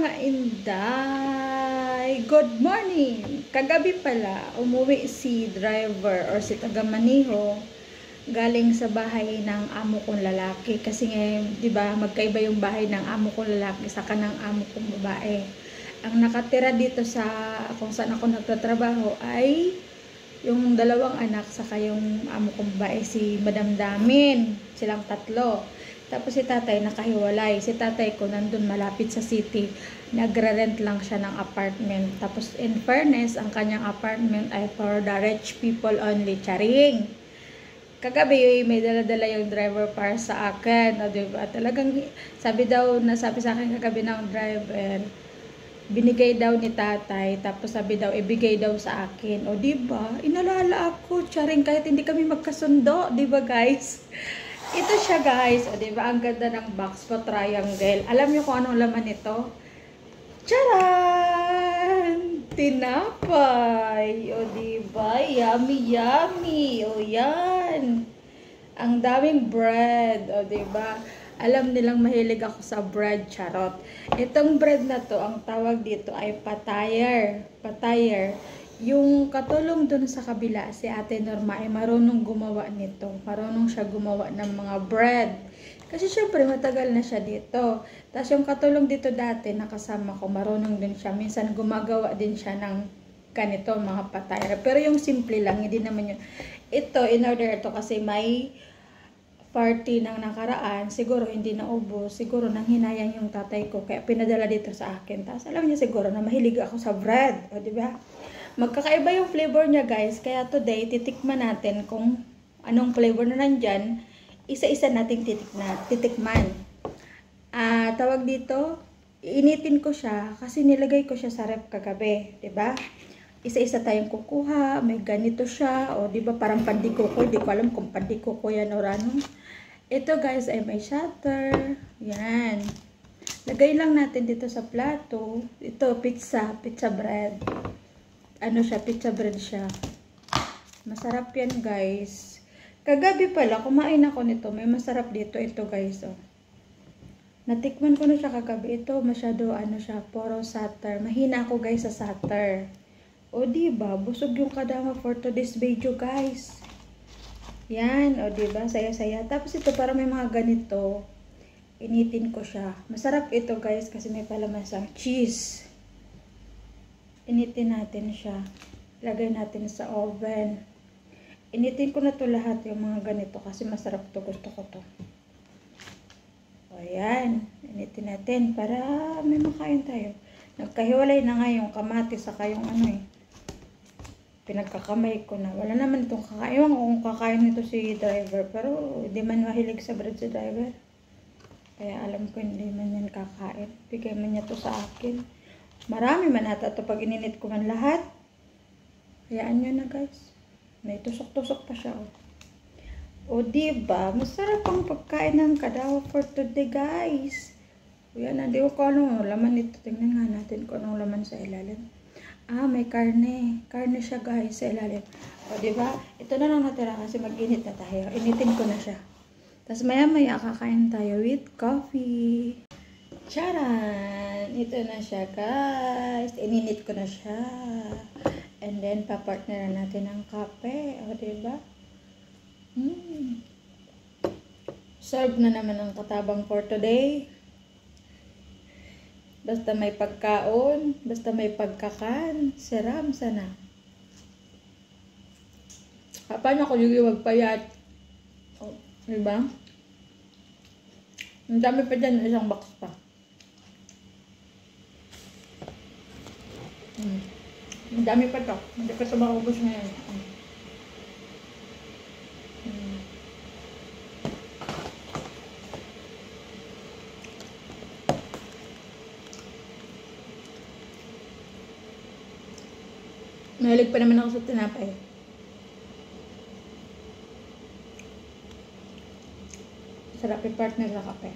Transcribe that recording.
mga inday! Good morning! Kagabi pala, umuwi si driver or si taga-maniho galing sa bahay ng amo kong lalaki. Kasi ngayon, di ba, magkaiba yung bahay ng amo kong lalaki sa kanang amo kong babae. Ang nakatira dito sa kung saan ako nagtatrabaho ay yung dalawang anak saka yung amo kong babae, si Madam Damin. Silang tatlo. Tapos si tatay nakahiwalay. Si tatay ko nandun malapit sa city. Nagre-rent lang siya ng apartment. Tapos in fairness, ang kanyang apartment ay for the rich people only. Charing! Kagabi may dala-dala yung driver para sa akin. O, diba? Talagang sabi sa akin kagabi ng driver, binigay daw ni tatay, tapos sabi daw ibigay daw sa akin. O diba? Inalala ako. Charing, kahit hindi kami magkasundo. Diba guys? Ito siya guys, o diba, ang ganda ng box pa, triangle. Alam niyo kung anong laman nito? Charan! Tinapay! O diba, yummy yummy! O yan! Ang daming bread, o diba? Alam nilang mahilig ako sa bread, charot. Itong bread na to, ang tawag dito ay patayer. Patayer. Yung katulong dun sa kabila, si Ate Norma ay marunong gumawa nito. Marunong siya gumawa ng mga bread. Kasi syempre matagal na siya dito. Tapos yung katulong dito dati, nakasama ko, marunong din siya. Minsan gumagawa din siya ng ganito, mga patay. Pero yung simple lang, hindi naman yun. Ito, in order ito kasi may party ng nakaraan, siguro hindi naubos, siguro nang hinayang yung tatay ko, kaya pinadala dito sa akin. Tapos alam niya siguro na mahilig ako sa bread, o diba? Magkakaiba yung flavor niya guys, kaya today titikman natin kung anong flavor na nandyan, isa-isa nating titikman. Tawag dito, initin ko siya kasi nilagay ko siya sa ref kagabi, diba? Isa-isa tayong kukuha, may ganito siya, o diba parang pandikuko, di ko alam kung pandikuko yan o ano. Ito guys ay may shutter, yan. Lagay lang natin dito sa plato, ito pizza bread. Ano siya, pizza bread siya. Masarap yan guys. Kagabi pala, kumain ako nito. May masarap dito. Ito guys, oh. Natikman ko na siya kagabi. Ito, masyado, ano siya, puro satar. Mahina ako guys sa satar. O, diba? Busog yung kadama for today's video guys. Yan, o diba? Saya-saya. Tapos ito, para may mga ganito. Initin ko siya. Masarap ito guys, kasi may palamasang cheese. Initin natin siya. Lagay natin sa oven. Initin ko na to lahat yung mga ganito kasi masarap to. Gusto ko to. O yan. Initin natin para may makain tayo. Nagkahiwalay na nga yung kamatis saka yung ano eh. Pinagkakamay ko na. Wala naman itong kakain. Ewan kung kakain nito si driver. Pero hindi man mahilig sa bread si driver. Kaya alam ko hindi man yan kakain. Bigay man niya to sa akin. Marami man ata ito pag ininit ko man lahat. Hayaan nyo na guys. May tusok-tusok pa siya. O diba? Masarap ang pagkain ng kadawa for today guys. O yan na. Di ko ano laman ito. Tingnan nga natin kung anong laman sa ilalim. May karne. Karne siya guys sa ilalim. O diba? Ito na lang natira kasi mag-init na tayo. Initin ko na siya. Tapos maya-maya kakain tayo with coffee. Charan! Ito na siya guys. Ininit ko na siya. And then papartneran natin ng kape. O diba? Serve na naman ang katabang for today. Basta may pagkaon. Basta may pagkakan. Seram sana. Paano ako yung magpayat? O, diba? Ang dami pa dyan. Isang box pa. Ang dami pa to. Hindi pa ito maubos ngayon. Mahilig pa naman ako sa tinapay. Sarap i-partner sa kape.